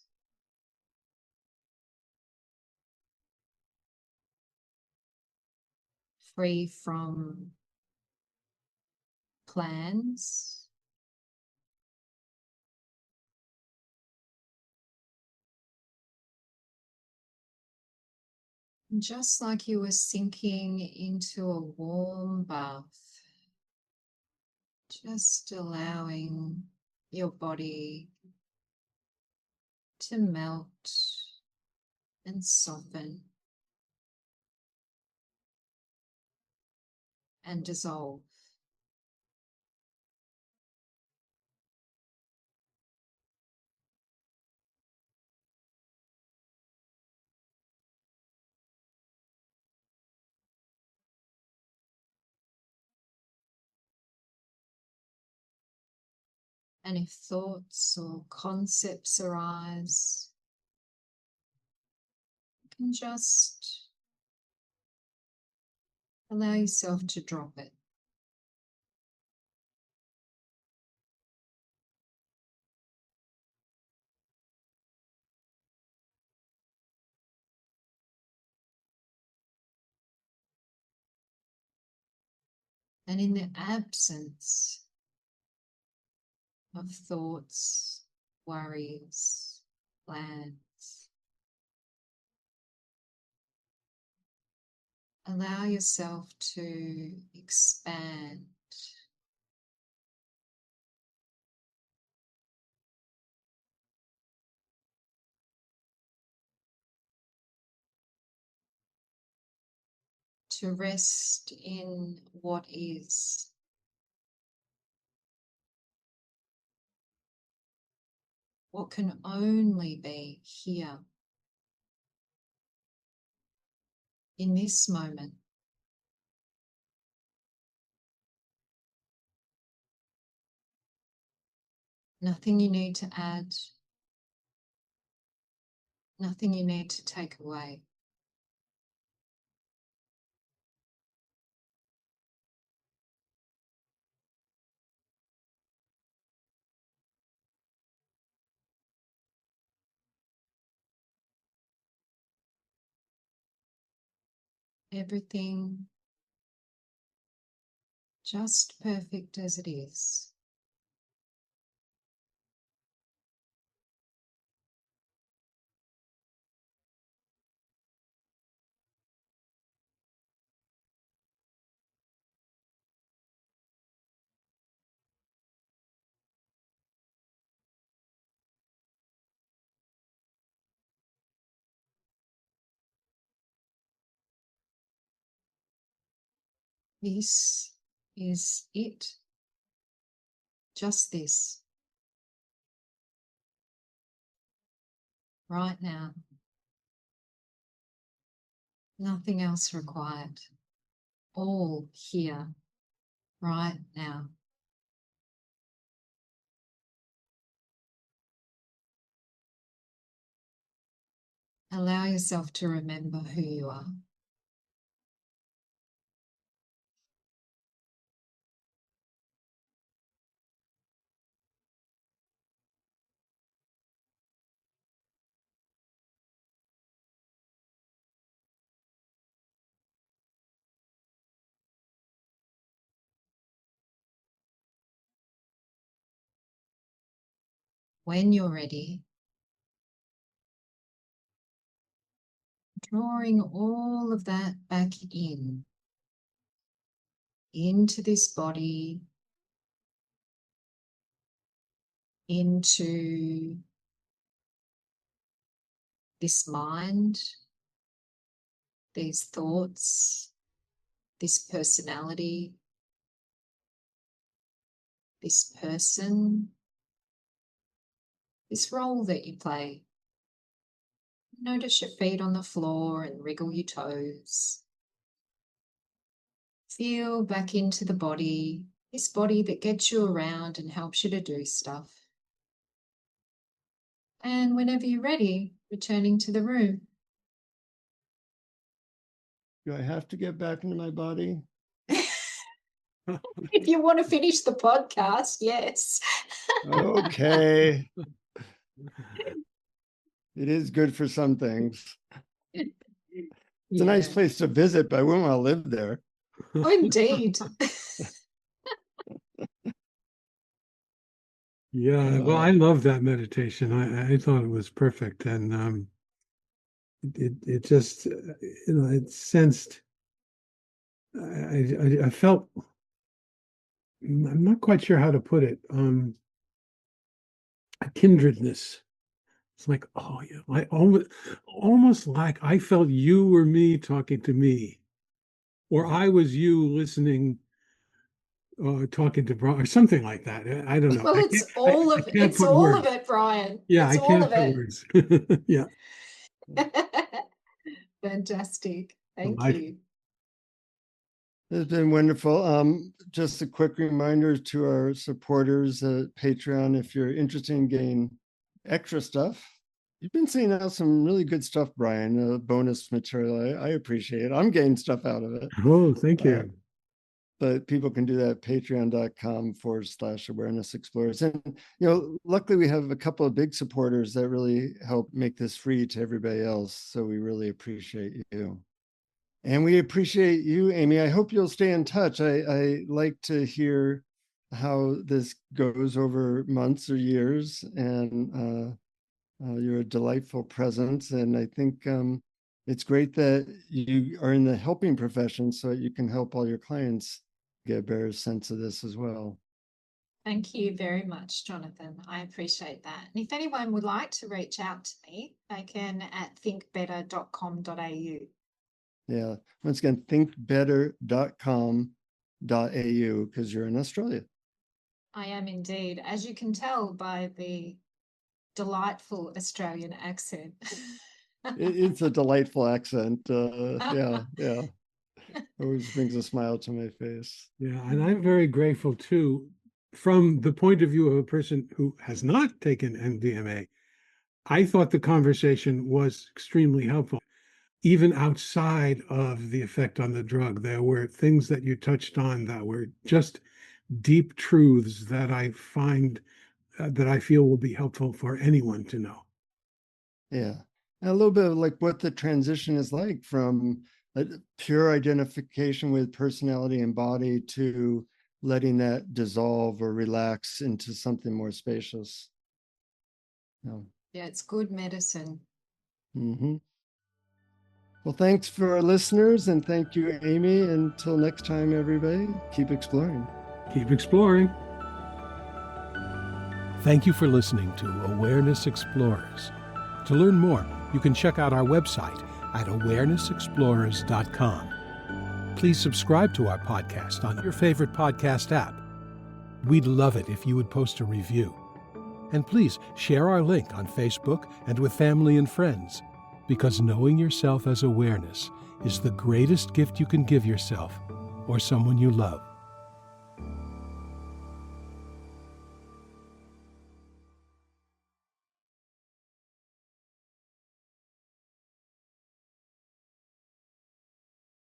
free from plans, just like you were sinking into a warm bath, just allowing your body to melt and soften and dissolve. And if thoughts or concepts arise, you can just allow yourself to drop it. And in the absence of thoughts, worries, plans, allow yourself to expand. to rest in what is. What can only be here in this moment. Nothing you need to add, nothing you need to take away. Everything just perfect as it is. This is it. Just this. Right now. Nothing else required. All here. Right now. Allow yourself to remember who you are. When you're ready, drawing all of that back into this body, into this mind, these thoughts, this personality, this person, this role that you play. Notice your feet on the floor and wriggle your toes. Feel back into the body, this body that gets you around and helps you to do stuff. And whenever you're ready, returning to the room. Do I have to get back into my body? If you want to finish the podcast, yes. Okay. It is good for some things. It's a nice place to visit, but I wouldn't want to live there. Oh, indeed. Yeah, well, I love that meditation. I thought it was perfect, and it just it sensed. I felt. I'm not quite sure how to put it. A kindredness. It's like, oh yeah, I almost like I felt you were me talking to me, or I was you listening, talking to Brian, or something like that. I don't know. Well, it's all of it, Brian. Yeah, it's I all can't of put it. words. Yeah. Fantastic. Thank I- you. It's been wonderful. Just a quick reminder to our supporters at Patreon, if you're interested in getting extra stuff, you've been sending out some really good stuff, Brian, bonus material. I appreciate it. I'm getting stuff out of it. Oh, thank you. But people can do that at patreon.com/awareness explorers. And, luckily we have a couple of big supporters that really help make this free to everybody else. So we really appreciate you. And we appreciate you, Amy. I hope you'll stay in touch. I like to hear how this goes over months or years. And you're a delightful presence. And I think it's great that you are in the helping profession so that you can help all your clients get a better sense of this as well. Thank you very much, Jonathan. I appreciate that. And if anyone would like to reach out to me, they can at thinkbetter.com.au. Yeah. Once again, thinkbetter.com.au, because you're in Australia. I am indeed, as you can tell by the delightful Australian accent. It's a delightful accent. Yeah. Always brings a smile to my face. Yeah, and I'm very grateful too, from the point of view of a person who has not taken MDMA. I thought the conversation was extremely helpful. Even outside of the effect on the drug, there were things that you touched on that were just deep truths that I find that I feel will be helpful for anyone to know. Yeah. And a little bit of like what the transition is like from a pure identification with personality and body to letting that dissolve or relax into something more spacious. Yeah, it's good medicine. Mm-hmm. Well, thanks for our listeners, and thank you, Amy. Until next time, everybody, keep exploring. Keep exploring. Thank you for listening to Awareness Explorers. To learn more, you can check out our website at awarenessexplorers.com. Please subscribe to our podcast on your favorite podcast app. We'd love it if you would post a review. And please share our link on Facebook and with family and friends, because knowing yourself as awareness is the greatest gift you can give yourself or someone you love.